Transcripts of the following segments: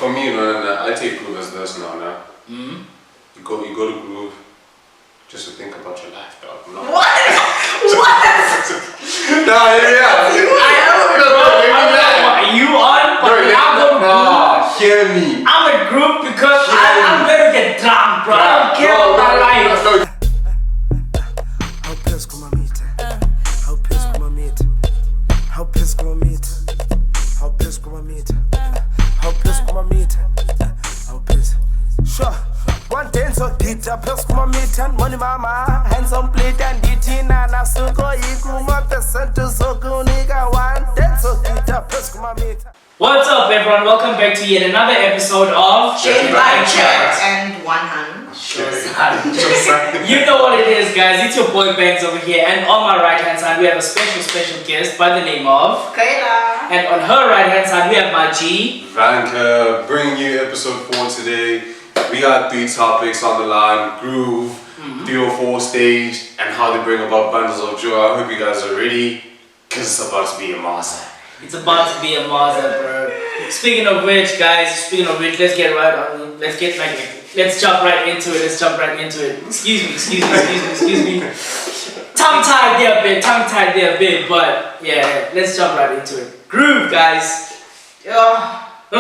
for me, you know, I take groove as this now. Mm-hmm. You go to groove just to think about your life, dog. No. What? What? Nah, yeah. Are you on? Hear me. I'm a group because I'm gonna get drunk, bro. I don't care about my life. How pissed come I meet? How pissed come I meet? How pissed come I meet? How pissed come I meet? How pissed come I meet? How pissed? Sure. One dance or guitar, pissed come I meet and money mama. Hands on plate and eating and a suko ikuma percent to soko nigga. One dance or guitar, pissed come I meet. What's up, everyone? Welcome back to yet another episode of Shade by Chat and One Hand. Sure. You know what it is, guys. It's your boy Banks over here, and on my right hand side we have a special guest by the name of Kayla. and on her right hand side we have my G. Vanka, bringing you episode 4 today. We got 3 topics on the line: groove, 304 stage, and how they bring about bundles of joy. I hope you guys are ready, cause it's about to be a master. It's about to be a master, bro. Speaking of which, guys, let's get right on. Let's jump right into it. Excuse me. Tongue tied there a bit, but yeah, let's jump right into it. Groove, guys. When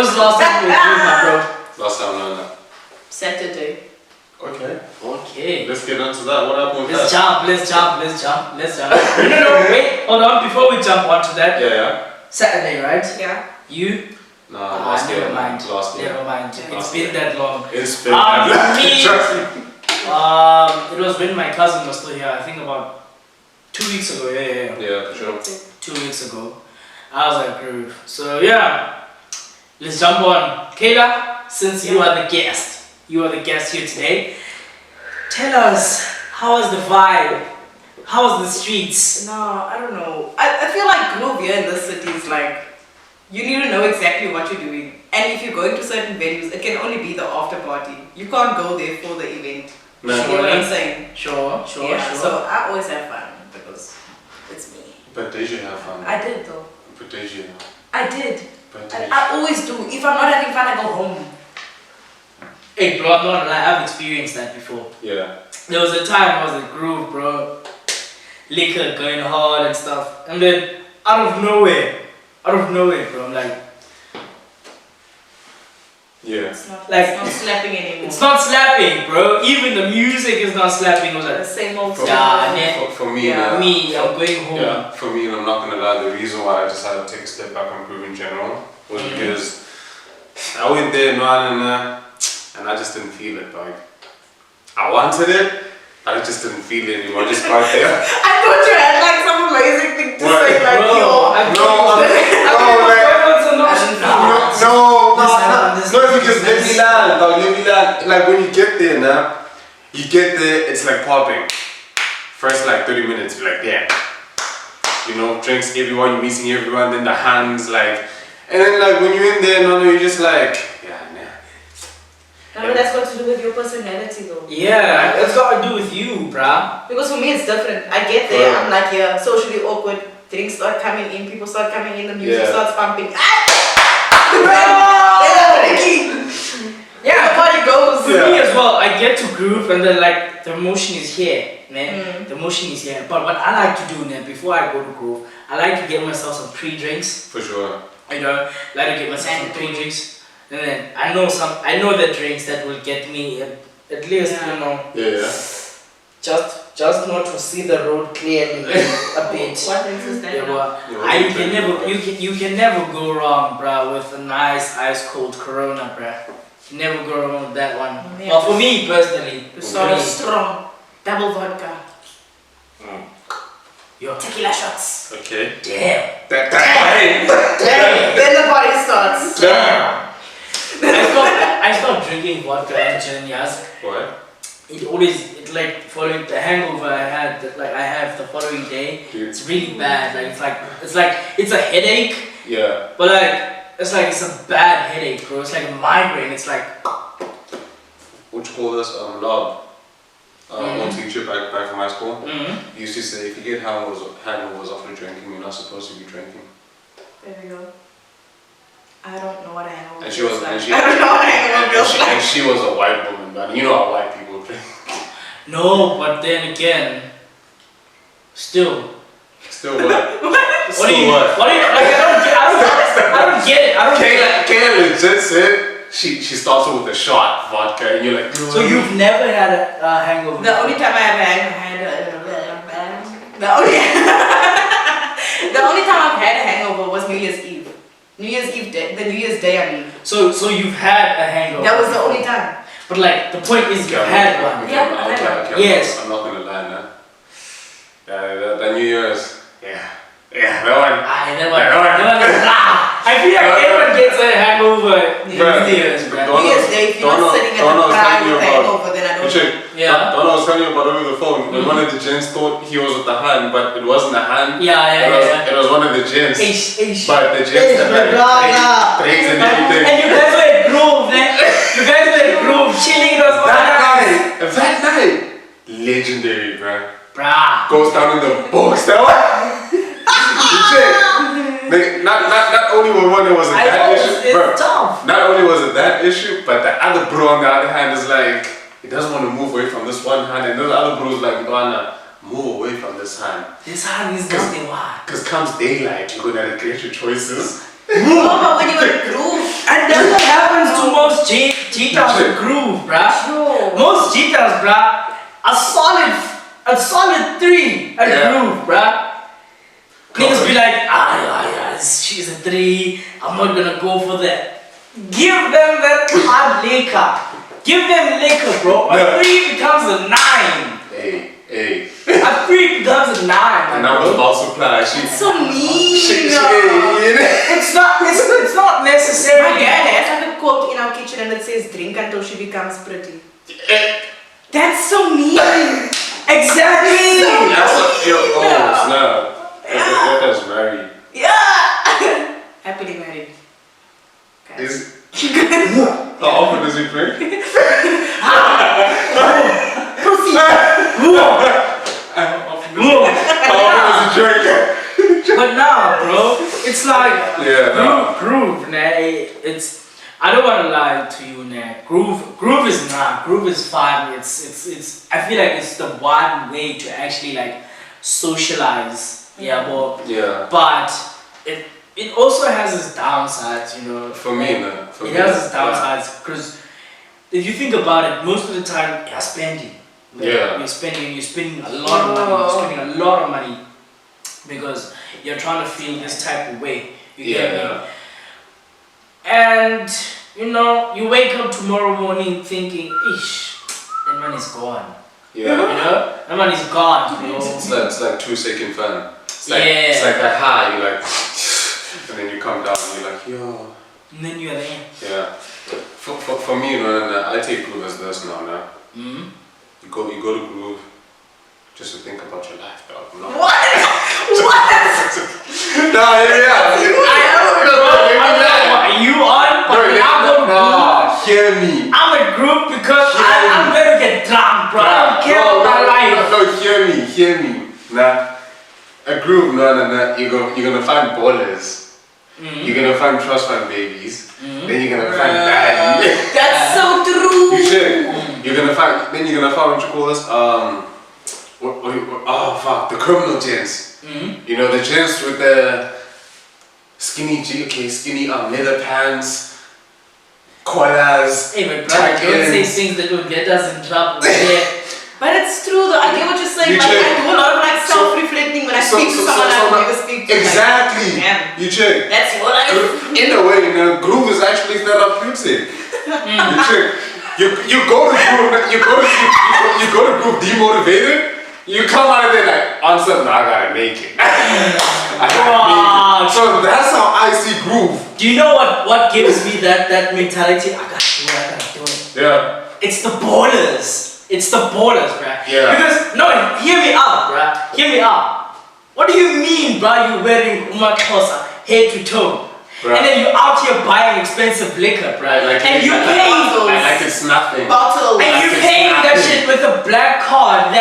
was the last time you were groove, my bro? Last time I learned that. Saturday. Okay. Let's get into that. What happened with Let's that? jump. No, wait, hold on, before we jump onto that. Yeah. Saturday, right? Yeah. You? Nah, last year. Never mind. It's been that long. It's been that long. It was when my cousin was still here, I think about 2 weeks ago. Yeah, for sure. 2 weeks ago. I was like, groove. So yeah, let's jump on. Kayla, since you are the guest here today, tell us, how was the vibe? How was the streets? No, I don't know. I feel like groove here in this city is like, you need to know exactly what you're doing. And if you're going to certain venues, it can only be the after party. You can't go there for the event. No. You know what I'm saying? Sure. So I always have fun because it's me. But did you have fun? I did though. But did you? I did. But And I always do. If I'm not having fun, I go home. Hey bro, I'm not gonna lie, I've experienced that before. Yeah. There was a time I was at groove, bro. Liquor going hard and stuff. And then out of nowhere, bro, I'm like, Yeah. It's not slapping anymore. it's not slapping, bro. Even the music is not slapping. I was The like, same old For- stuff. For me, Yeah. I'm going home. Yeah, for me, and I'm not gonna lie, the reason why I decided to take a step back on groove in general was because I went there and I just didn't feel it. Like, I wanted it, I just didn't feel it anymore. I just got there. I thought you had like some amazing thing to What? say, like, Bro, yo. No, because let me land. Like when you get there now, it's like popping. First like 30 minutes, you're like, damn. You know, drinks everyone, you're meeting everyone, then the hands like, and then like when you're in there, you're just like, yeah, nah. No, that's got to do with your personality though. Yeah, it's got to do with you, bruh. Because for me it's different. I get there, I'm like, yeah, socially awkward. Drinks start coming in, people start coming in, the music starts pumping. Yeah, the party goes. For me as well, I get to groove and then like the emotion is here, man. The emotion is here. But what I like to do now, before I go to groove, I like to get myself some pre-drinks. For sure. You know, like to get myself some pre-drinks. And then I know the drinks that will get me at least, you know. Yeah. Just not to see the road clearly a bit. What drinks is that? Yeah, well, you can never go wrong, bruh, with a nice ice cold Corona, bruh. You never go wrong with that one. Yeah. Well, for me personally, You start strong. Double vodka. Yo. Tequila shots. Okay. Damn. Damn. Then the party starts. Damn. I stopped drinking vodka in Chilenas. What? It like following the hangover I had I have the following day. Dude. It's really bad. It's a headache. Yeah. But it's a bad headache, bro. It's like a migraine. It's like. What you call this? Love. One teacher back from high school. He used to say, if you get hangovers after drinking, you're not supposed to be drinking. There we go. I don't know what a hangover And she was, feels and like. she, I don't know what a hangover feels like. and she was a white woman, man. You know how white people think. No, but then again, still. Still what? What do you? Like? I don't get it. I don't get it. Kayla legit said she starts with a shot vodka, and you're like. So you've never had a hangover? The only time I ever had the only time I've had a hangover was New Year's Eve. New Year's Eve day, the New Year's Day I mean. So you've had a hangover? That was the only time. But like the point is you had one. Yeah, Yes. I'm not gonna lie, man. The New Year's, that one. I feel like everyone gets a hangover New Year's, bro. New Year's Day, if you're not sitting at the prime with a hangover, then I don't know. Yeah. Don was telling you about over the phone. When one of the gents thought he was with the hand, but it wasn't a hand. Yeah. It was one of the gents. Ish. But the gents that like praise and everything. And you guys were at Groove, man. You guys were at Groove, chilling. It was That night, legendary, bro. Bruh. Goes down in the books. That one. Not only was it that issue, bro. Tough. Not only was it that issue, but the other bro on the other hand is like, he doesn't want to move away from this one hand, and the other bro's like, Bana, move away from this hand. This hand is not the one. Because comes daylight, you're gonna regret your choices. No, but when you were in Groove. And that's what happens to most cheetahs in Groove, bruh. True. Most cheetahs, bruh, a solid 3 at Groove, bruh. Niggas be like, she's a 3, I'm not gonna go for that. Give them that hard liquor. Give them liquor, bro. A 3 becomes a 9. Hey. A 3 becomes a 9. And that was about supply. That's so mean. It's not necessary. My dad has like a quote in our kitchen and it says, drink until she becomes pretty. That's so mean. Exactly. Snap. Your dad's married. Yeah. Happily married. Is how often does he drink? How often does he drink? But nah, bro, it's like groove, nah. It's I don't want to lie to you, nah. Groove is fun. It's. I feel like it's the one way to actually like socialize. But it also has its downsides, you know. For me, man. It has its downsides because if you think about it, most of the time you're spending. You're spending a lot of money. Because you're trying to feel this type of way. You get me? And you know, you wake up tomorrow morning thinking, ish, that money's gone. Yeah. You know? That money's gone, bro. It's like 2 second fun. It's like that high, you're like, and then you come down and you're like, yo. And then you're there. Yeah. For me, you know, I take Groove as this now. Mm-hmm. You go to Groove just to think about your life, dog. No. What? No, Are you on? Hear me. I'm a group because I'm gonna get drunk, bro. I don't care about my life. No, hear me. Nah. A Groove, no. You're gonna find ballers. Mm-hmm. You're gonna find trust fund babies. Mm-hmm. Then you're gonna find daddy. That's so true. You should. You're gonna find what you call this? The criminal gents. Mm-hmm. You know, the gents with the skinny leather pants, collars. Hey, but brother, don't say things that will get us in trouble. But it's true though, I get what you're saying. Like, I do a lot of like self-reflecting when I speak to someone I would never speak to. Exactly. Like, You check. that's your life. In a way, Groove is actually therapeutic. You check. You go to Groove demotivated. You come out of there like, on something, I gotta make it. So that's how I see Groove. Do you know what gives me that mentality? I gotta do it. Yeah. It's the borders. It's the borders, bruh. Yeah. Because, no, hear me out, bruh. Hear me out. What do you mean, bruh, you wearing umakosa head to toe? Right. And then you're out here buying expensive liquor, bruh. And you paying those. Like it's nothing. Bottles. And you paying that shit with a black card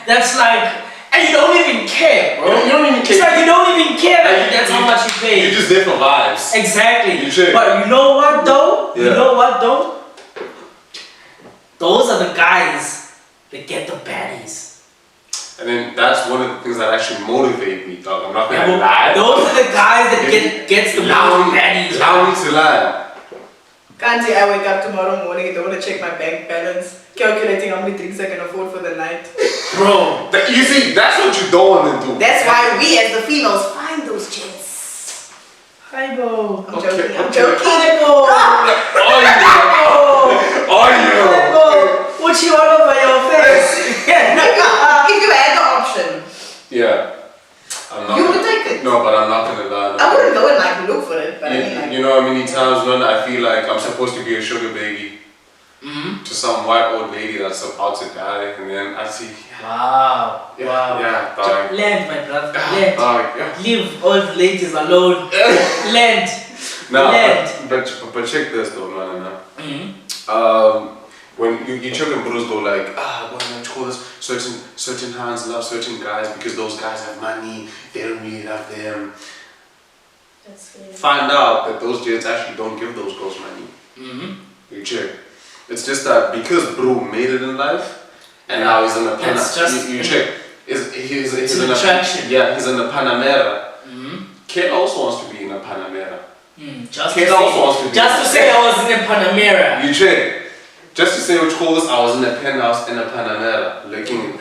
that's like, and And you don't even care, bro. You don't even It's care. like you don't even care that that's how much you pay. You're just there for vibes. Exactly. You should. But you know what though? Yeah. You know what though? Those are the guys that get the baddies. And then that's one of the things that actually motivate me, dog. I'm not Yeah, gonna but lie. those are the guys that gets the Allow most me, baddies. allow me to lie. Can't say I wake up tomorrow morning and don't want to check my bank balance, calculating how many drinks I can afford for the night. Bro. You see, that's what you don't want to do. That's why we as the females find those chicks. Hi, bro. I'm Okay, joking. I'm okay. joking. Hi, bro. Are you? What you all over your face? If you had the option, Yeah. I'm not you gonna- would take it. No, but I'm not gonna lie. I wouldn't go and like look for it, but I mean You, like. you know how many times when I feel like I'm supposed to be a sugar baby to some white old lady that's about to die, and then I see, Wow. yeah, Wow. yeah, dog. Land, my brother. Land. Dog, yeah. Leave old ladies alone. Land. Nah, Land. but check this though, man. Mm-hmm. When you check and bros go like, what do you call this? Certain hands love certain guys because those guys have money, they don't really love them. That's fair. Find out that those jets actually don't give those girls money. Mm-hmm. You check. It's just that because bro made it in life, and now he's in the That's just- you check. He's It's in an a attraction. Yeah, he's in the Panamera. Mm-hmm. Kid also wants to be in a Panamera. Just, Kid to also wants say, to be- just to say I was in a Panamera. You check. Just to say what you call this, I was in a penthouse in a Panamera, looking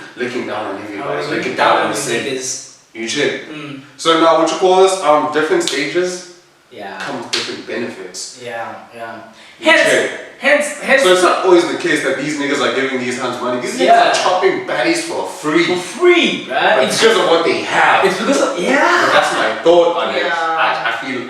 down on I was everybody, looking looking down down on on the the city. niggas. You check. Mm. So now what you call this, different stages Yeah. come with different benefits. Yeah. You check. Hence. So it's not always the case that these niggas are giving these hands money. These niggas Yeah. are chopping baddies for free. For free, right? But it's because of what they have. It's because of But yeah. that's my thought on it. Yeah.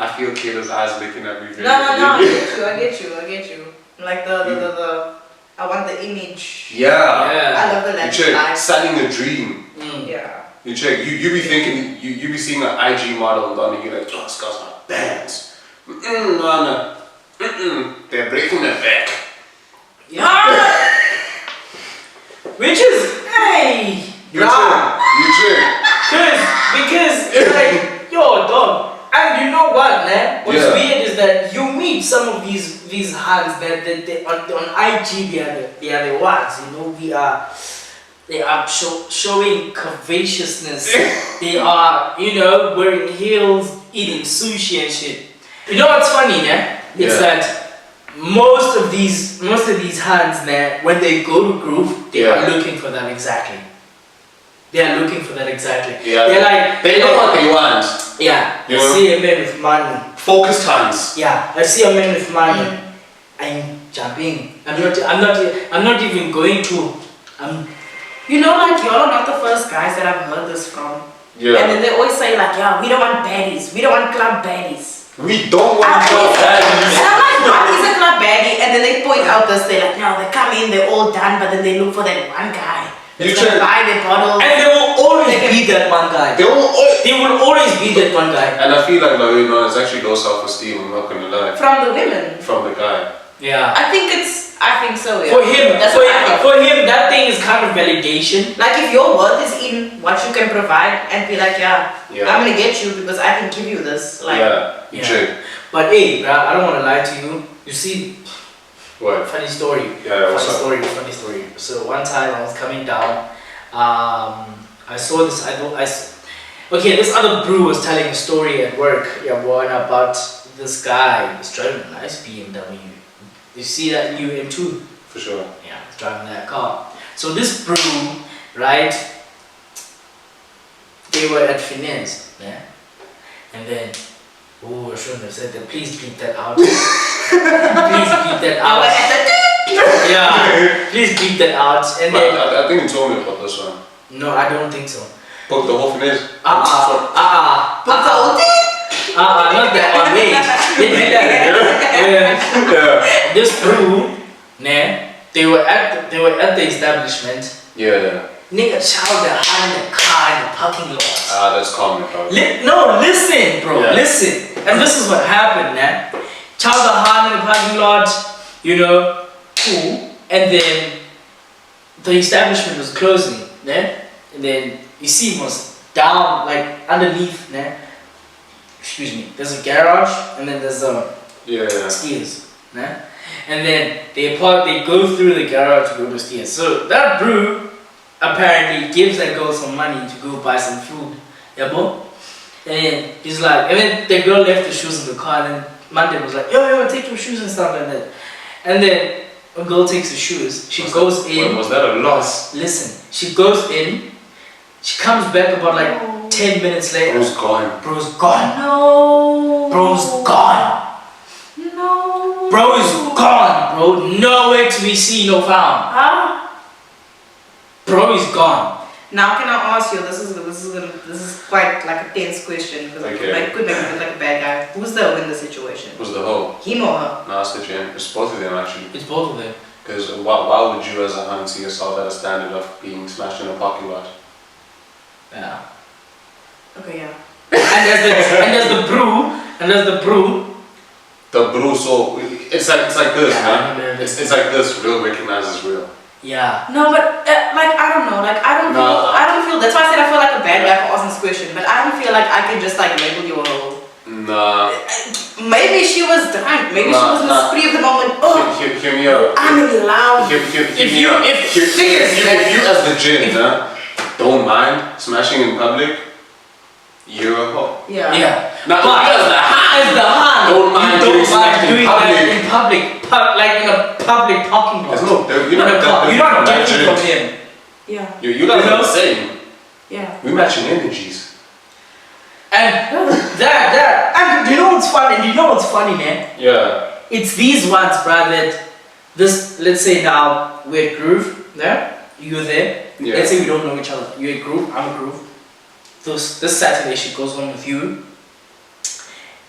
I feel Kayla's eyes looking at me very No, I clearly. get you. Like the I want the image. Yeah. I love the You lavish check. life. Selling a dream. Yeah. You check. You be thinking. You be seeing an IG model and you're like, oh, this girl's got bands. No. They're breaking their back. Yeah. Which is hey. You check. Because like yo dog. And you know what, man? What's Yeah. weird is that you meet some of these hands that they on IG they are the ones, you know, they are showing covetousness. They are, you know, wearing heels, eating sushi and shit. You know what's funny, man? It's Yeah. that most of these hands, man, when they go to group, they are looking for that exactly. They are looking for that exactly. Yeah. They're like They know what they want. yeah, You I know? see a man with money. Focused hands. Yeah, I see a man with money. I'm jumping. I'm not even going to. You know, like y'all are not the first guys that I've heard this from. Yeah. And then they always say like, yeah, we don't want baddies. We don't want club baddies. We don't want to And baddies. I'm like, what is a club baddie? And then they point out this, they're like, no, they come in, they're all done, but then they look for that one guy. You That's gonna check. buy their bottles. And there will always be that one guy. They won't. There will always be that one guy. And I feel like, you know, it's actually low self-esteem. I'm not gonna lie. From the women. From the guy. Yeah. I think so, yeah. For him, That's what I think. for him, that thing is kind of validation. Like if your worth is in what you can provide and be like, yeah, Yeah. I'm gonna get you because I can give you this. Like, Yeah. You Yeah. check. But hey, bro, I don't want to lie to you. You see, What? funny story. Yeah, what's up? Funny story. So one time I was coming down. I saw this. Okay, this other bro was telling a story at work. Yeah, one about this guy. He's driving a nice BMW. You see that new M2? For sure. Yeah, he's driving that car. So this bro, right? They were at finance, yeah, and then. Oh, I shouldn't have said that. Please bleep that out. Please bleep that out. Yeah, please beat that out. And But then I think you told me about this one. no, I don't think so. Book the whole finish. Not that one. Wait, Yeah. this crew, nah, they were at the establishment. Yeah. Nigga child that hide in the car in the parking lot. That's common, bro. No, listen, bro, Yeah. listen. And this is what happened, man. Child that hide in the parking lot, you know, cool. And then the establishment was closing, yeah? And then you see most down, like underneath, né? Excuse me, there's a garage and then there's stairs, né? And then they go through the garage to go to stairs. So that bro apparently gives that girl some money to go buy some food, yeah, bro? And then he's like, and then the girl left the shoes in the car, and then Monday was like, yo, take your shoes and stuff like that. And then a girl takes the shoes, she goes in. Was that a loss? Listen, she goes in, she comes back about like 10 minutes later. Bro's gone. Bro's gone. No. Bro's gone. No. Bro is gone, bro. Nowhere to be seen or found. Huh? Bro is gone. Now can I ask you? This is quite like a tense question because I could make me look like a bad guy. Who's the hoe in the situation? Who's the hoe? Him or her? No, it's the gym. It's both of them actually. It's both of them. Because why would you as a hun see yourself at a standard of being smashed in a parking lot? Yeah. Okay, yeah. And there's the brew. The brew, so it's like this, Yeah, man. It's like this. Real recognizes real. Yeah. No, but like I don't know. Like I don't feel. That's why I said I feel like a bad guy for asking this question. But I don't feel like I can just like label you a hoe. Nah. Maybe she was drunk. Maybe she was in the spree of the moment. Oh, hear me out. I'm in love. If you as the gin, don't mind smashing in public, you're a hoe. Yeah. Yeah. Now, But as the hun, don't mind doing smashed that in public, like in a public parking lot. You're not different from him. Yeah. You guys are the same. Yeah. We're matching energies. And and you know what's funny? And you know what's funny, man? Yeah. It's these ones, bruh, that this, let's say now we're at Groove, yeah? You're there. Yeah. Let's say we don't know each other. You're at Groove, I'm at Groove. This Saturday she goes home with you.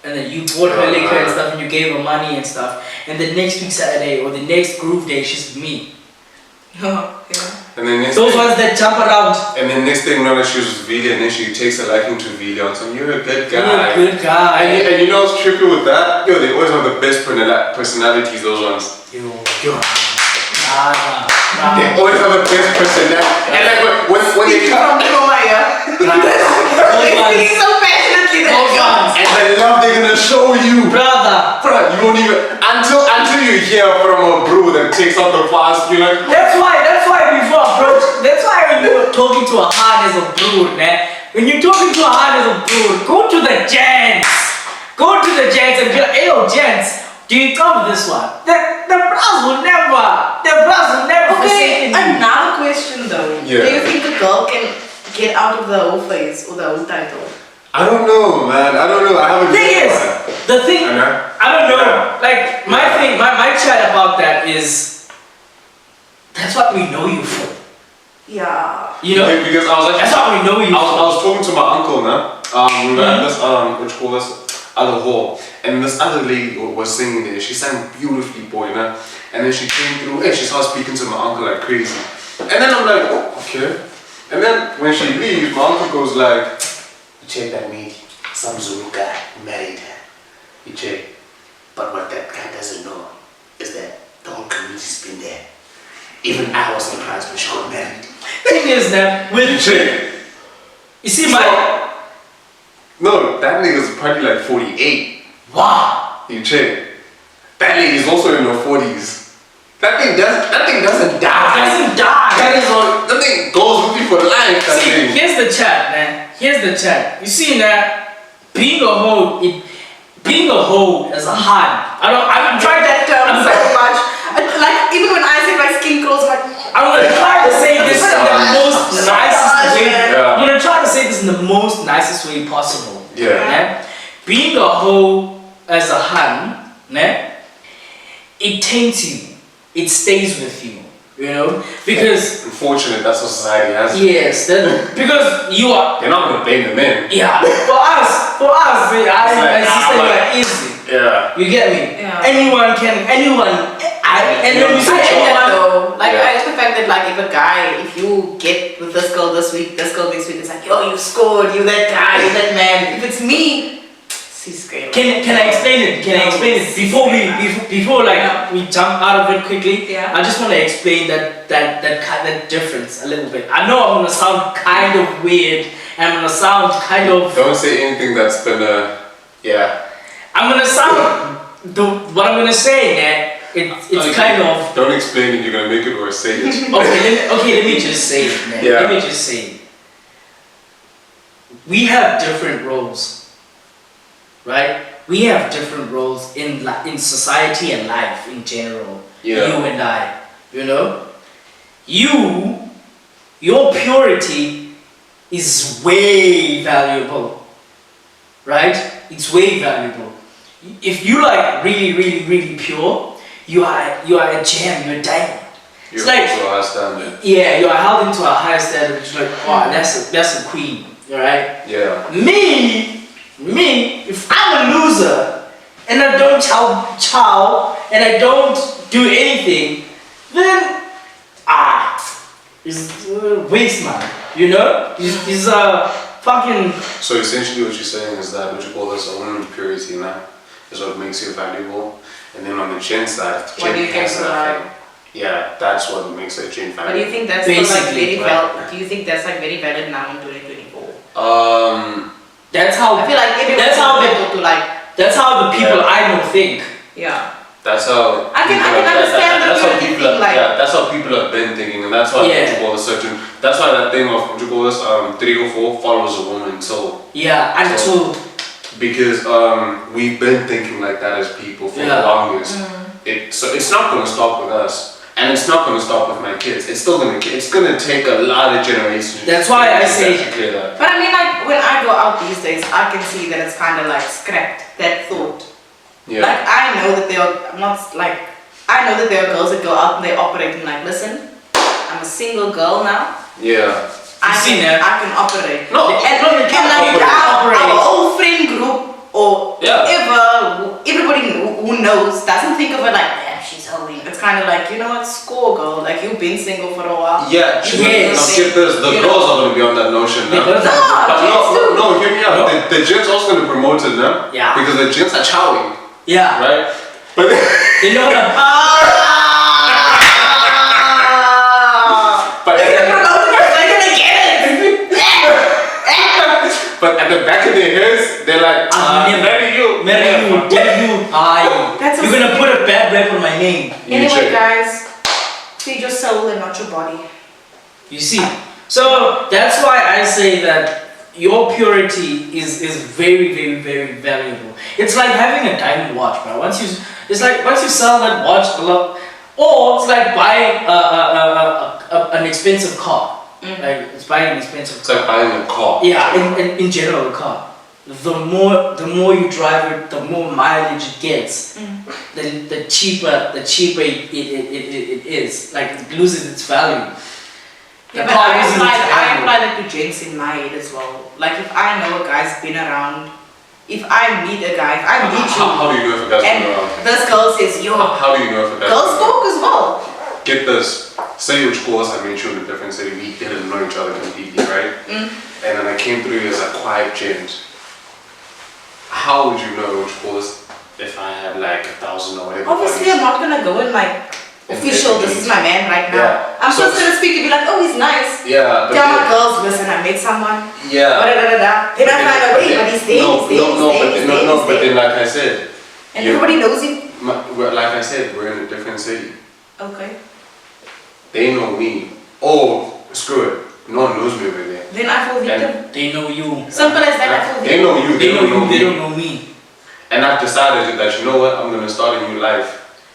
And then you bought her liquor and stuff and you gave her money and stuff. And the next week Saturday or the next Groove day she's with me. Yeah. And then Those ones that jump around. And then next thing you know, she was with Vili, and then she takes a liking to Vili on some. You're a good guy. You're a good guy. And you know what's trippy with that? Yo, they always have the best personalities. Those ones. Yo. Nah. They always have the best personality. And like when they come, Speaking so passionately that and the love they're gonna show you, Brother, you won't even until you hear from a bro that takes out the fast. You're like, That's why before, bro. That's why when you're talking to a hard as a brood, man. When you're talking to a hard as a brood, go to the gents. Go to the gents and be like, hey, yo, gents, do you cover this one? The bras will never Okay, forsake you. another question though. Yeah. Do you think the girl can get out of the whole phase or the whole title? I don't know, man. I don't know. I haven't. The thing, I don't know. Yeah. Like my chat about that is that's what we know you for. Yeah. You know, Because I was like, that's what we know you I for. was talking to my uncle, man. We were at this what you call this other hall, and this other lady was singing there. She sang beautifully, boy, man. And then she came through and she started speaking to my uncle like crazy. And then I'm like, oh, okay. And then when she leaves, my uncle goes like, you check that lady, some Zulu guy married her. You check. But what that guy doesn't know is that the whole community's been there. Even I was surprised when she got married. Thing is that with You check. you see my No, that nigga's probably like 48. wow. You check. That lady's also in her 40s. That thing doesn't die. That thing goes with you for life. That See, thing. here's the chat, man. Here's the chat. You see that being a hoe as a hard. I'm trying That term I'm so much. Like even when I say my skin clothes, like I'm gonna try to say this in the most nicest way. Yeah. I'm gonna try to say this in the most nicest way possible. Yeah. Né? Being a hoe as a hun, né? It taints you. It stays with you. You know? Because Unfortunate, that's what society has. yes, because you are They're not gonna blame the men. yeah. For us, I say like easy. Yeah. You get me? Yeah. Anyone. And when you say anyone, though, like Yeah. I just the fact that like if you get with this girl this week, this girl next week, it's like yo, you scored, you that guy, you that man. If it's me, Can I explain it? Can I explain it before we jump out of it quickly? Yeah. I just want to explain that difference a little bit. I know I'm gonna sound kind of weird, and I'm gonna sound kind of. Don't say anything that's gonna. Yeah. I'm gonna sound what I'm gonna say, man. It's kind of. Don't explain it. You're gonna make it or say it. Let me just say it, man. Yeah. Let me just say it. We have different roles, right? We have different roles in society and life in general. Yeah. You and I, you know. Your purity is way valuable, right? It's way valuable. If you like really pure, you are a gem. You're a diamond. You're it's like, also a high standard. yeah, you are held into a higher standard. It's like, wow, that's a queen, alright? Yeah. Me, if I'm a loser and I don't chow and I don't do anything, then it's waste, man. You know, it's a fucking. So essentially, what you're saying is that what you call this a woman's purity, now, is what makes you valuable, and then on the gen side, the What do gen you think has so, that thing. Yeah, that's what makes a gen But do valuable. you think that's Basically, do you think that's like very valid now in 2024? That's how. I feel like That's how people to like. That's how the people I know think. Yeah. That's how. I can understand that's how the people. thing, like. Yeah, that's how people have been thinking, and that's why what you call a certain. That's why that thing of what you call this 3 or 4 follows a woman so. Yeah, and So- Because we've been thinking like that as people for the longest. So it's not gonna stop with us, and it's not gonna stop with my kids. It's gonna take a lot of generations. That's why I say. to clear that. But I mean, like when I go out these days, I can see that it's kind of like scrapped that thought. Yeah. Like I know that I know that there are girls that go out and they operate and like, listen, I'm a single girl now. Yeah. You see that? I can operate. No, and you can't like operate. our whole friend group or Yeah. everybody who knows doesn't think of her like, damn, she's holding. It's kind of like, you know what, score girl. Like you've been single for a while. Yeah, Yes. now get this, the girls are gonna be on that notion now. Because- No, hear me out. The gents also gonna promote it now. Yeah. Because the gents are chowing, Yeah. right? But They know that. but but at the back of their heads, they're like, marry you. Damn you. That's You're gonna put a bad rap on my name. Anyway, check. guys, feed your soul and not your body. You see. So that's why I say that your purity is very valuable. It's like having a diamond watch, bro. Once you sell that watch a lot, or it's like buying an expensive car. Like it's buying an expensive It's car. like buying a car. Yeah, in general, a car. The more you drive it, the more mileage it gets. The cheaper it is. Like it loses its value. Yeah, but I apply that to gents in my head as well. Like if I know a guy's been around, if I meet a guy, if I meet you, How do you know if a guy's and been around? this girl says, yo, How do you know if a guy's girls been around? talk as well. Get this. Say which course I met you in a different city. We didn't know each other completely, right? And then I came through as a quiet gent. How would you know which course if I had like 1,000 or whatever? Obviously, I'm not gonna go in like official. This is my man right now. Yeah. I'm So- just gonna speak and be like, oh, he's nice. Yeah, but Tell my then- girls, listen, I met someone. yeah. Then I find out, wait, but he's there, No, but then like I said, and you- everybody knows him. like I said, we're in a different city. Okay. They know me. Oh, screw it. No one knows me over there. Then I fall victim. They know you. Simple as that. I fall They victim. know you. They know you. They me. don't know me. And I've decided that you know what, I'm gonna start a new life.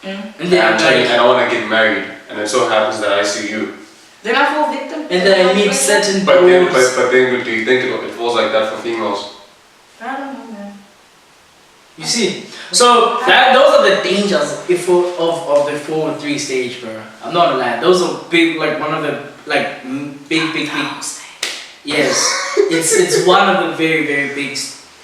And And then I want to get married. And it so happens that I see you. Then I fall victim. and then I meet certain But then, bros. but then, do you think it falls like that for females? I don't know, man. You see, so those are the dangers of the 4-3 stage, bro. I'm not gonna lie. Those are big, like one of the big. Yes, it's one of the very big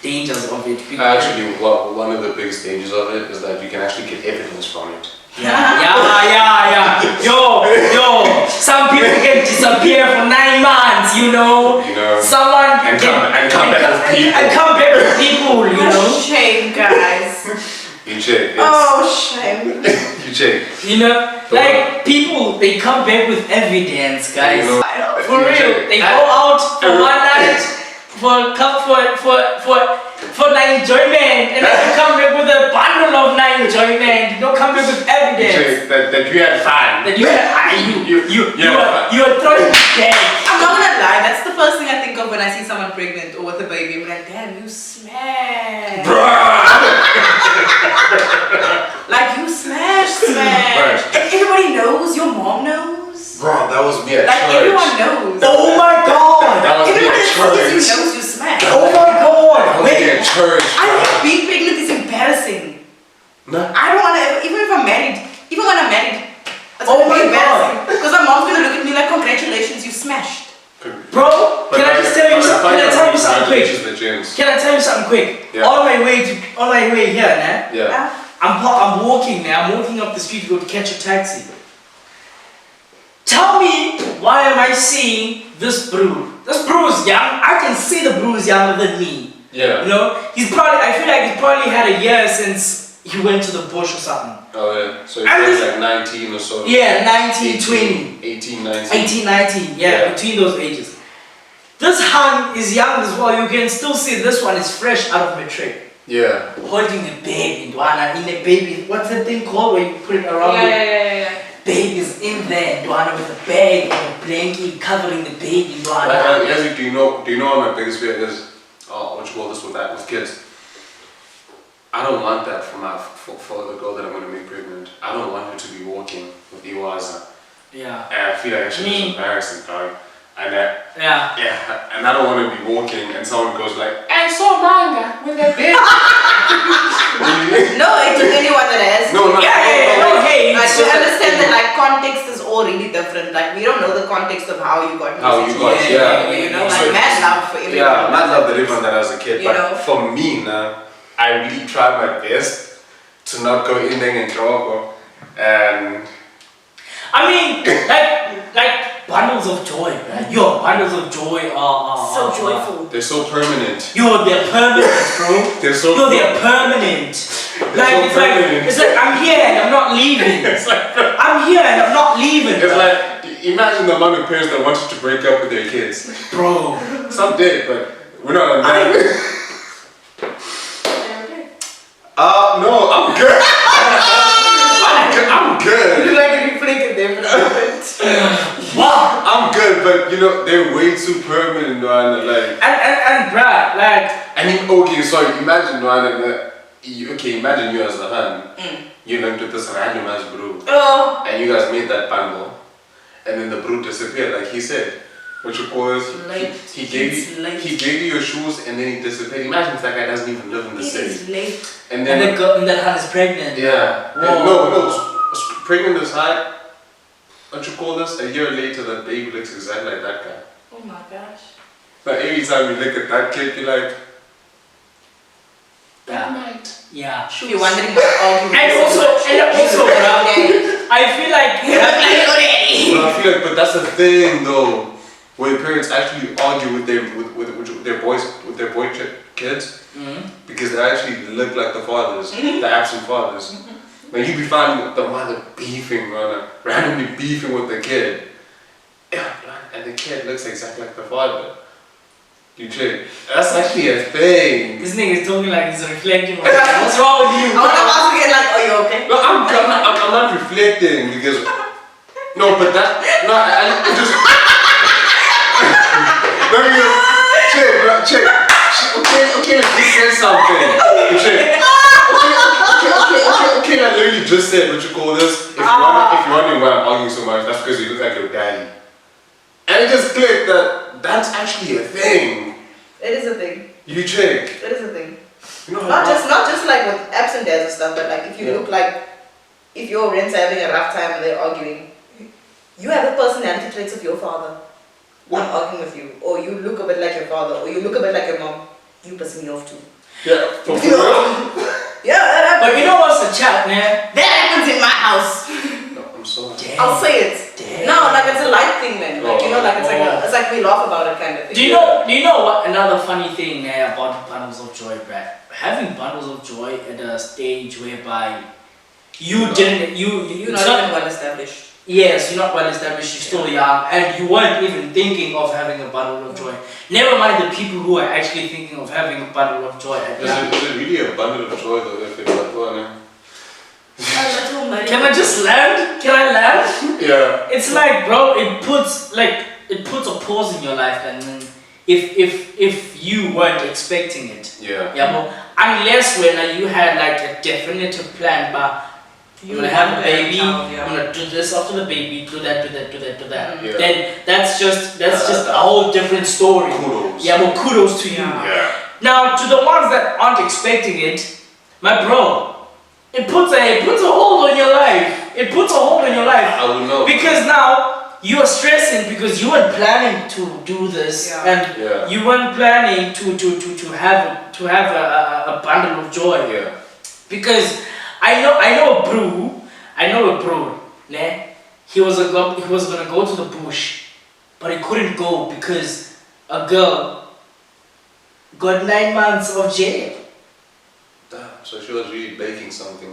dangers of it. Actually, one of the biggest dangers of it is that you can actually get evidence from it. Yeah. Yo. Some people can disappear for 9 months, you know. You know? someone and come back with people. And come back with people, you know. Shame, guys. You check. Oh, shame. You check. You know, like people, they come back with evidence, guys. You know, For real, they go out for one night for night enjoyment, and then you come back with a bundle of night enjoyment. You don't come back with evidence that you had fun. that you are throwing dead. I'm not gonna lie, that's the first thing I think of when I see someone pregnant or with a baby. I'm like, damn, you smash. Like, you smash. And everybody knows, your mom knows. Bro, that was me at Like, church. everyone knows. Oh my god! That was me Everyone at that church. sees you knows you smash. Oh my That god! was me at church. I think being pregnant is embarrassing. No. I don't wanna, even if I'm married, even when I'm married, it's Oh gonna my be embarrassing. Because my mom's gonna look at me like, congratulations, you smashed. Bro, can I just tell you something? Can I tell you something quick? James. Can I tell you something quick? Yeah. On my way here, nah. Yeah. I'm walking now. I'm walking up the street to go to catch a taxi. Tell me, why am I seeing this bro? This bro is young. I can see the bro is younger than me. Yeah. You know, I feel like he's probably had a year since he went to the bush or something. Oh yeah. So And he's this- like 19 or so. Yeah, 19, 20. 18, 19. 18, 19, yeah, between those ages. This Han is young as well. You can still see this one is fresh out of matric. Yeah. Holding the baby, Dwana, in a baby. What's that thing called where you put it around Yeah. Baby's in there, Dwana, with a bag and a blanket covering the baby, Dwana. Like, do you know what my biggest fear is? What you call this with kids? I don't want that for the girl that I'm gonna make pregnant. I don't want her to be walking with Iwaza. Yeah. And I feel like it's just embarrassing, dog. And Yeah. and I don't want to be walking and someone goes like, I saw manga with a bitch. No, it took anyone that has. No, hey. Like, we understand that like context is all really different. Like, we don't know the context of how you got How you got, yeah. You know, So like mad love for everyone. Yeah, mad love that everyone that I was a kid. You But know? for me now, I really tried my best to not go in there and draw. And I mean, like bundles of joy, right? Yo, bundles of joy are So joyful. they're so permanent. Yo, they're permanent, bro. They're so Yo, they're permanent. It's like I'm here and I'm not leaving. It's like, I'm here and I'm not leaving. it's like, imagine the amount of parents that wanted to break up with their kids. Bro. Some did, but we're not on that. No, I'm good. I'm good. You like to be flicking there for a moment. Wow. I'm good, but you know, they're way too permanent, man. Like, And bruh, like. I mean, okay, sorry, imagine, man, imagine you as the hand. You linked with this random ass brew. Oh. And you guys made that bundle. And then the brew disappeared, like he said. What you call this? He gave you your shoes and then he disappeared. Imagine if that guy doesn't even live in the city. It's late. And then that hand is pregnant. Yeah. Whoa. Pregnant aside, what you call this? A year later, that baby looks exactly like that guy. Oh my gosh. Like every time you look at that kid, you're like, Yeah. You're wondering what argument. And also, bro, I feel like but I feel like, but that's the thing though, where parents actually argue with their boy kids, because they actually look like the fathers, the absent fathers. Like you be finding the mother beefing, randomly beefing with the kid, and the kid looks exactly like the father. You check. That's actually a thing. this nigga is talking like he's reflecting. What's wrong with you? I want to ask again, like, are you okay? No, I'm not reflecting because no, but that no, I just let me check. Okay, let's just say something. Check. Okay, I literally just said what you call this. If you're wondering why I'm arguing so much, that's because you look like your daddy. And it just clicked that that's actually a thing. It is a thing. You check. It is a thing. You know Not just like with absent dads and stuff, but like if you look like, if your parents are having a rough time and they're arguing, you have the personality traits of your father. I'm arguing with you, or you look a bit like your father, or you look a bit like your mom. You piss me off too. Yeah, for real? Yeah, that happens. But you know what's the chat, man? That happens in my house. No, I'm sorry. I'll say it. Damn. No, like it's a life thing, man. Like you know, like it's it's like we laugh about it kind of thing. Do you know what another funny thing about bundles of joy, Brad? Having bundles of joy at a stage whereby you're not even well established. Yes, you're not well established, you're still young, and you weren't even thinking of having a bundle of joy. Never mind the people who are actually thinking of having a bundle of joy. Is it really a bundle of joy though, if it's like one? Can I just land? Can I land? Yeah. It's like, bro, it puts a pause in your life, and then if you weren't expecting it. Yeah. Yeah, but unless when you had like a definitive plan, but you're gonna have a baby, I'm gonna do this after the baby, do that. Yeah. Then that's just a whole different story. Kudos. Yeah, well, kudos to you. Yeah. Now to the ones that aren't expecting it, my bro, it puts a hold on your life. It puts a hold on your life. I would know. Because now you are stressing because you weren't planning to do this, and you weren't planning to have a bundle of joy. Yeah. Because I know a bro, ne? He was gonna go to the bush, but he couldn't go because a girl got 9 months of jail. Damn, so she was really baking something.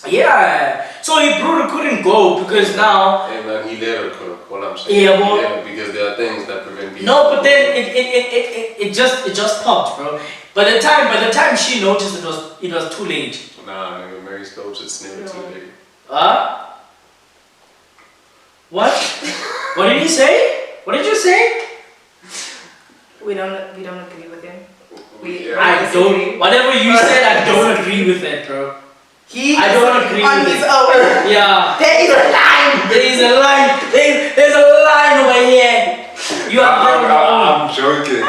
Yeah, so he couldn't go because now. And then he let her cook. What I'm saying. Yeah, well, because there are things that prevent people. No, but then it just popped, bro. By the time she noticed it was too late. Nah, nigga, Mary Stokes, it's never too late. What? What did he say? What did you say? We don't agree with him. I don't. Whatever you said, I don't agree with it, bro. I don't agree on with his it. own. Yeah. There is a line. There's a line over here. You are I'm joking.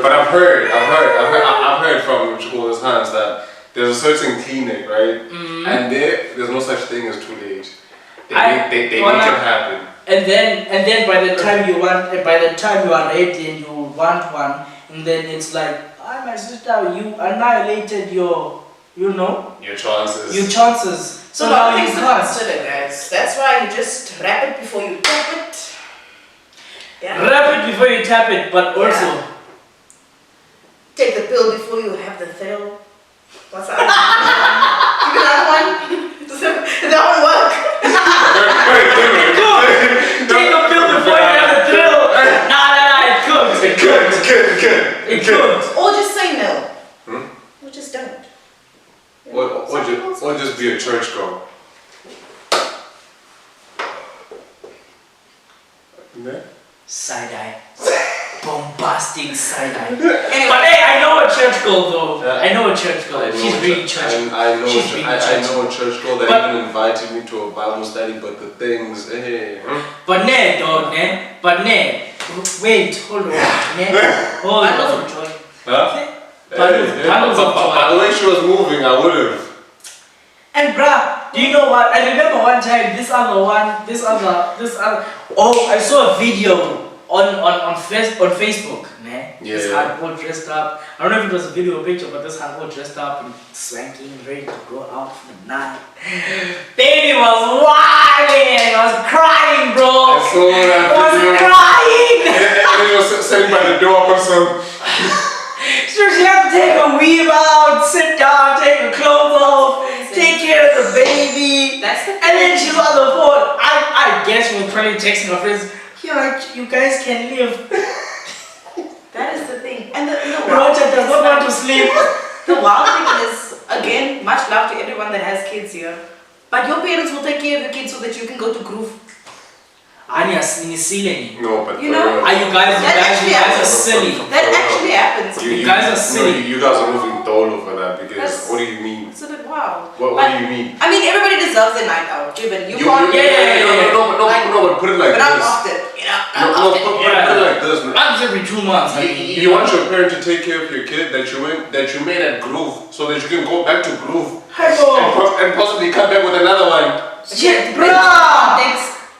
But I've heard from Chico's hands that there's a certain clinic, right? Mm-hmm. And there's no such thing as too late. They make it happen. And then by the time you are ready and you want one, and then it's like, ah, my sister, you annihilated your chances. So now you can't. Consider, guys. That's why you just wrap it before you tap it. Yeah. Wrap it before you tap it, but also take the pill before you have the thrill. What's that? Give me another one. Does that one work? take a pill before you have the thrill. Nah, it cooks. Or just say no. Or just don't. Or just be a church girl. Side-eye. Bombastic side-eye. Anyway. But hey, I know a church girl though. I know a church girl. She's really church. I know a church girl that even invited me to a Bible study, but the things, But ne, dog, ne. But ne. Wait, hold on. Ne. Hold on. Bundles of joy. Huh? Bundles of joy. By the way she was moving, I would have. And bruh, do you know what? I remember one time this other. Oh, I saw a video on Facebook, ne? Yeah. This hard all dressed up. I don't know if it was a video or picture, but this hard all dressed up and swanky and ready to go out for the night. Baby was wilding, was crying, bro. I saw that was crying. And he was sitting by the door or something. So she had to take her weave out, sit down, take her clothes off, take care of the baby. And then she was on the phone. I guess she was probably texting her friends. You guys can live. That is the thing. And the Roger does not want to sleep. The wild thing is, again, much love to everyone that has kids here. But your parents will take care of your kids so that you can go to groove. No, but you know, are you guys are silly. That actually happens. You guys are silly. You guys are moving tall over that because what do you mean? It's a bit wild. What do you mean? I mean, everybody deserves a night out. Given you No, can't. but put it like but this. not often. You know, Put it like this. Once every 2 months. You want your parent to take care of your kid that you made at Groove, so that you can go back to Groove and possibly come back with another one. Shit, bro.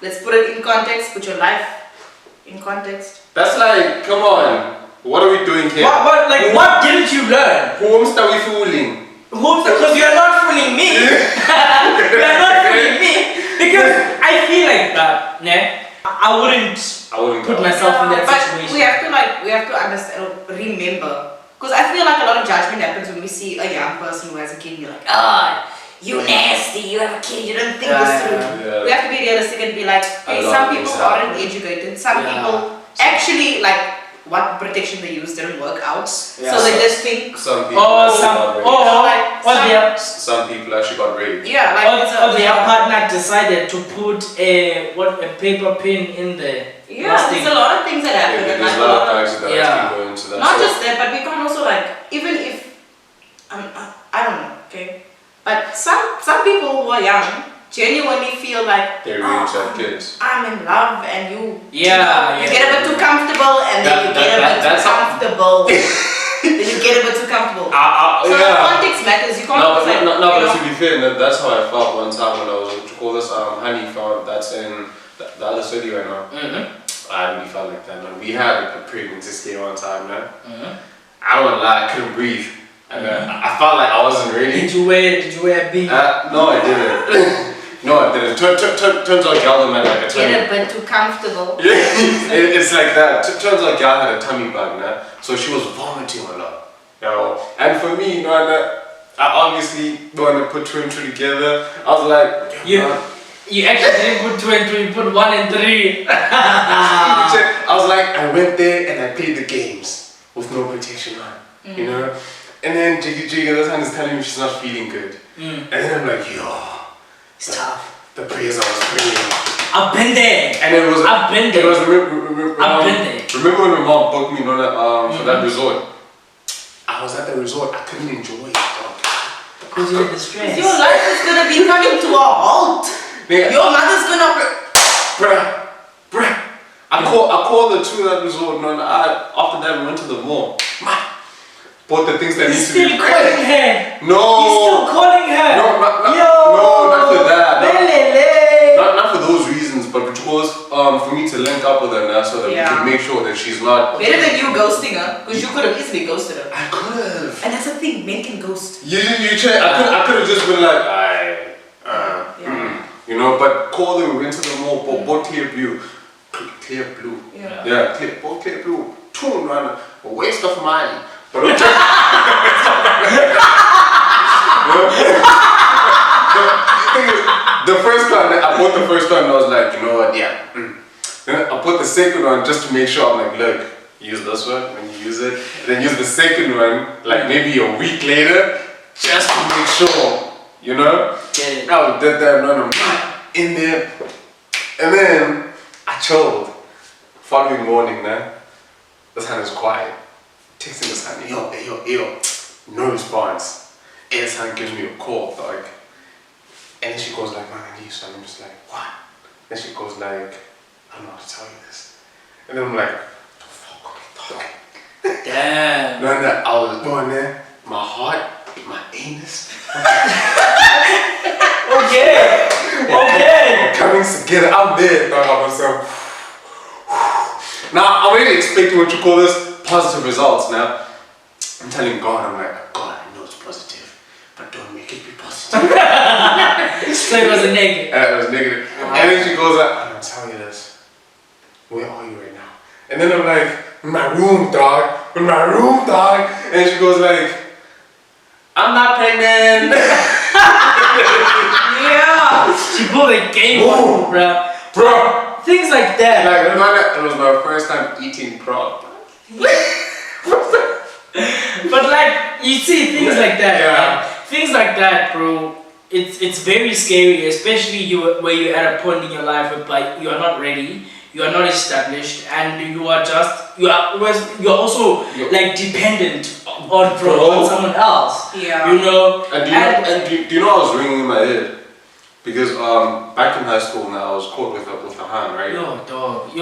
Let's put it in context. Put your life in context. That's like, come on. What are we doing here? What didn't you learn? Whom are we fooling? Because you are not fooling me. You are not fooling me. Because I feel like that, ne? I I wouldn't put go. myself in that but situation. we have to understand, remember, because I feel like a lot of judgment happens when we see a young person who has a kid and you're like, oh, you nasty, you have a kid, you don't think this through. Yeah. We have to be realistic and be like, hey, A lot some of people things aren't happen. educated, some people actually, like, what protection they use didn't work out. Yeah. So they just think, Some people Or some people actually got raped. yeah, like, it's or their partner decided to put a paper pin in the yeah, there's a lot of things that happen. Yeah, and, there's like, a lot of factors that Yeah. actually go into that. not So- just that, but we can't also, like, even if, I don't know, okay? But some people who are young genuinely feel like, They're ready to have kids. I'm in love, and you Yeah, you yeah. get a bit too comfortable, and then you get a bit too that's how- comfortable. Then you get a bit too comfortable. So the yeah. context matters. You can't No, just like, but you know, to be fair, that's how I felt one time when I was what you call this honey farm that's in the other city right now. I really felt like that, man. We had a pregnancy scare one time, man. I don't lie, I couldn't breathe. And I felt like I wasn't ready. Did you wear a beanie? No, I didn't. No, I didn't. Turns out Gal had like a tummy. get a bit too comfortable. Yeah, it's like that. Turns out Gal had a tummy bug, man. So she was vomiting a lot. You know? And for me, you know, I obviously want to put two and two together. I was like, You actually didn't put 2 and 2, you put 1 and 3. I was like, I went there and I played the games with no protection on, you know? And then Jiggy this hand is telling me she's not feeling good. And then I'm like, yo, It's tough. the prayers I was praying. I've been there. And it was, I've been there. It was, remember when my mom booked me on that, for that resort? I was at the resort, I couldn't enjoy it, dog. Because you had the stress. Your life is gonna be coming to a halt. Nigga, Your mother's gonna. bruh. I called the two that resort, and after that we went to the mall. Bought the things that He's need to still be calling her. No. He's still calling her. Not for that. Lele. Not for those reasons, but because for me to link up with her now so that we can make sure that she's not. Better than you ghosting her, because you could have easily ghosted her. I could have. And that's the thing, men can ghost. You check. I could have just been like, you know. But call them. We went to the mall. Bought clear blue. Clear blue. Yeah. Bought clear blue. Tune run. A waste of money. But the first one, I bought the first one and I was like, you know what, yeah. Then I put the second one just to make sure. I'm like, look, use this one when you use it. And then use the second one, like maybe a week later, just to make sure, you know? Get it. I did that, no, in there. And then I chilled. Following morning, man, this hand is quiet. Texting this hand, yo, no response. And this hand gives me a call, dog. And then she goes like, man, I need you. So I'm just like, what? Then she goes like, I don't know how to tell you this. And then I'm like, the fuck, dog. Damn. No, I was going there, my heart, my anus. Okay. Coming together, I'm there, dog. I was so. Now, I'm really expecting what you call this positive results now. I'm telling God, I'm like, God, I know it's positive, but don't make it be positive. So it was a negative. It was negative. And then she goes like, I'm gonna tell you this. Where are you right now? And then I'm like, in my room, dog. In my room, dog. And she goes like, I'm not pregnant. Yeah. She pulled a game on, Bro. Things like that. Like, it was my first time eating prop. But like, you see things like that, Yeah. right? Things like that, bro. It's very scary, especially where you're at a point in your life where like you are not ready, you are not established, and you are also like dependent on someone else. Yeah. You know. And do you know I was ringing in my head? Because back in high school now I was caught with a hand, right? Yo dog,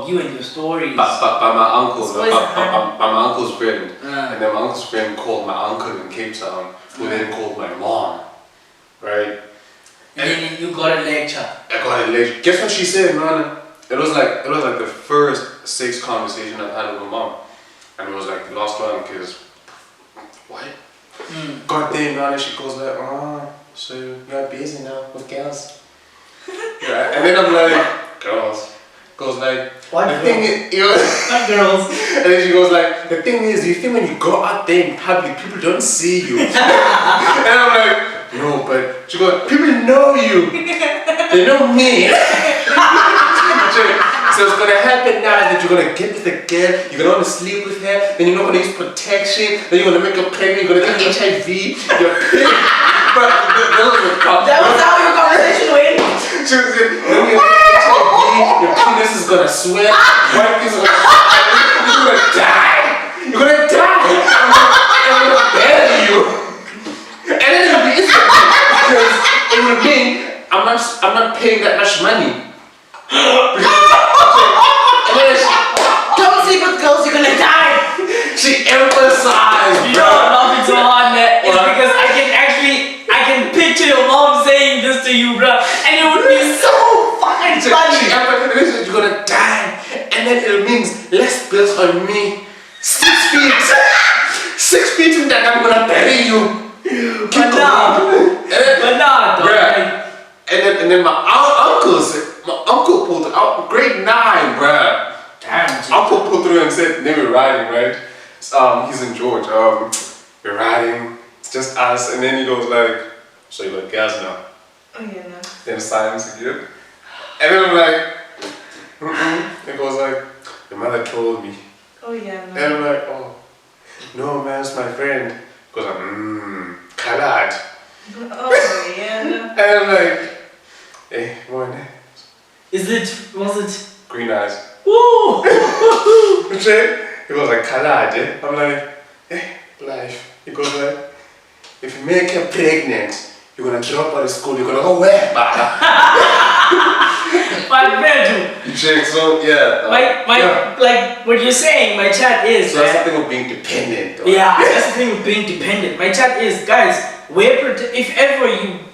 you and your stories. By my uncle, Stories of hand. by my uncle's friend. Ah. And then my uncle's friend called my uncle in Cape Town, who then called my mom, right? And then you got a lecture. I got a lecture. Guess what she said, man? It was like the first sex conversation I've had with my mom, and it was like the last one because what? God damn, man! And she goes like, so you're busy now with girls? Yeah, and then I'm like, girls goes like, What the thing is, you know, What girls? and then she goes like, the thing is, you think when you go out there in public, people don't see you. And I'm like, no, but she goes, people know you. They know me. So it's gonna happen now that you're gonna get with a girl, you're gonna want to sleep with her, then you're not gonna use protection, then you're gonna make her pregnant, you're gonna get HIV, you're but That was how your conversation went. she was like, then you get HIV, your penis is gonna sweat, one piece is gonna you're gonna die. You're gonna die. I'm gonna bury you. And then it'll be instant because it will mean I'm not paying that much money. Don't sleep with girls, you're gonna die. She emphasized, You know I'm laughing so hard, man. It's because I can picture your mom saying this to you, bro, and it would be so fucking funny. She emphasized you're gonna die, and then it means less bills on me. 6 feet, 6 feet from that I'm gonna bury you. But nah, dog. Bruh. And then my uncle pulled out grade 9, bruh. Damn, G. Uncle pulled through and said, then we're riding, right? He's in George. We're riding, it's just us, and then he goes like, so you got gas now? Oh yeah, no. Then silence again. And then I'm like, It goes like, your mother told me. Oh yeah, no. And I'm like, oh, no man, it's my friend. He goes like, Khalad. Oh yeah, no. And I'm like, hey, morning. Was it? Green eyes. Woo! He goes like, Khalad, eh? I'm like, life. He goes like, if you make her pregnant, you're gonna drop out of school, you're gonna go where, My bedroom. You check, so yeah. Like what you're saying, my chat is. So that's the thing of being dependent, though. Yeah, that's the thing with being dependent. My chat is, guys, if ever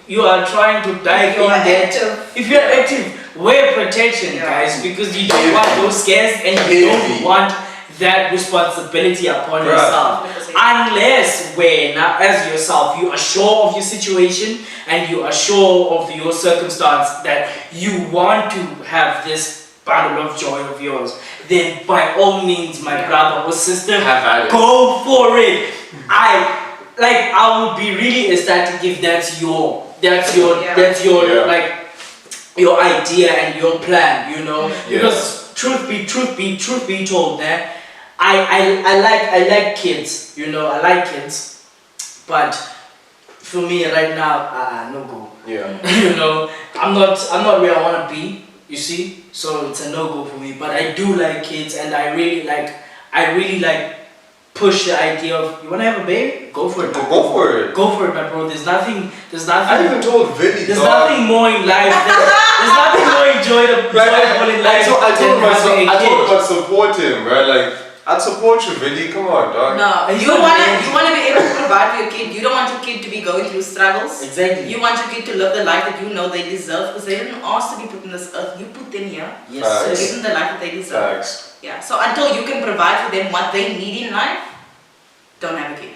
you are trying to dive in there, if you're active, wear protection, guys, because you don't want those scares and you don't want that responsibility upon yourself. Unless when, as yourself, you are sure of your situation and you are sure of your circumstance that you want to have this bundle of joy of yours, then by all means, my brother or sister, go for it. I would be really ecstatic if that's your like your idea and your plan, you know. Because truth be told, man, I like kids, you know. I like kids, but for me right now, no go. Yeah. You know, I'm not where I wanna be. You see, so it's a no go for me. But I do like kids, and I really like push the idea of, you wanna have a baby? Go for it. Go for it. Go for it, my bro. There's nothing. I even told Vinny. There's nothing more in life. There's nothing more enjoyable in life. I told him than I'd support him, right? Like, I'd support you, Vinny. Come on, dog. No, you wanna be able to provide for your kid. You don't want your kid to be going through struggles. Exactly. You want your kid to live the life that you know they deserve, because they didn't ask to be put on this earth. You put them here. Yes. So give them the life that they deserve. Facts. Yeah. So until you can provide for them what they need in life, don't have a kid.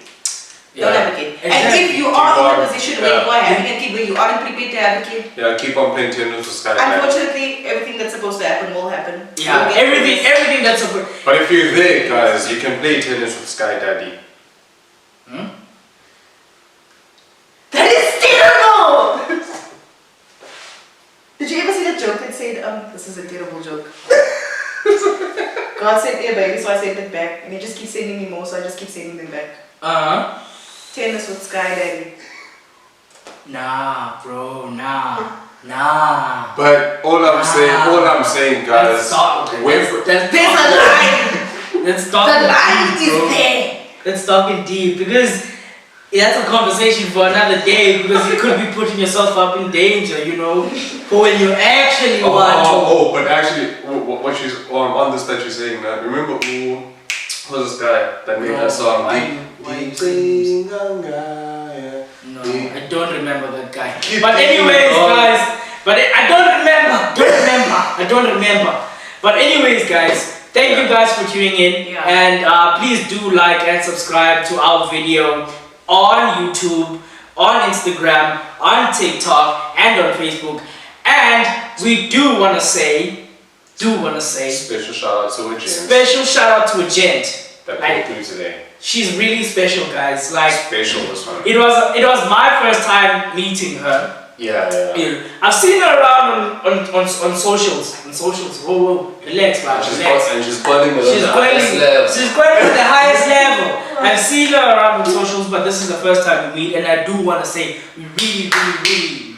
Don't have a kid. Exactly. And if you are in a position where you are having a kid, where you aren't prepared to have a kid, keep on playing tennis to sky. unfortunately, everything that's supposed to happen will happen. Yeah, everything that's a. But if you're there, guys, you can play tennis with Sky Daddy. That is terrible! Did you ever see that joke that said, this is a terrible joke? God sent me a baby, so I sent it back. And he just keeps sending me more, so I just keep sending them back. Tennis with Sky Daddy. Nah, bro, nah. But all I'm saying, guys, There's a line! Let's talk The line deep, is bro. there! Let's talk it deep, because that's a conversation for another day, because you could be putting yourself up in danger, you know, for when you actually want to. But actually, what she's on this that you're saying, man, remember who's this guy that made that song? No, I don't remember that guy. But anyways, guys, I don't remember. But anyways, guys, thank you guys for tuning in, and please do like and subscribe to our video on YouTube, on Instagram, on TikTok, and on Facebook. And we do want to say, do want to say Special shout out to a gent special shout out to a gent. that Like, pulled through today. she's really special, guys. Like, Special this one. it was my first time meeting her. Yeah. I've seen her around on socials. Whoa, relax, man. Relax. And she's calling me She's going to the highest level. I've seen her around on socials, but this is the first time we meet, and I do want to say we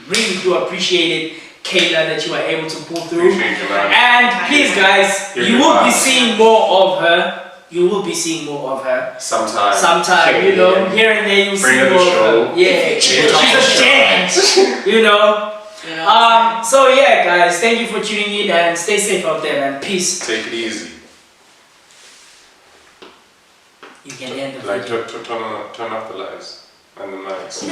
really do appreciate it, Kayla, that you were able to pull through. Appreciate you, man. And please, guys, you will be seeing more of her. You will be seeing more of her. Sometime, you know, here and there you'll see more of her. Yeah, she's a gent, you know. So yeah, guys, thank you for tuning in and stay safe out there, man. Peace. Take it easy. You can end the Like video. turn off the lights and the mics.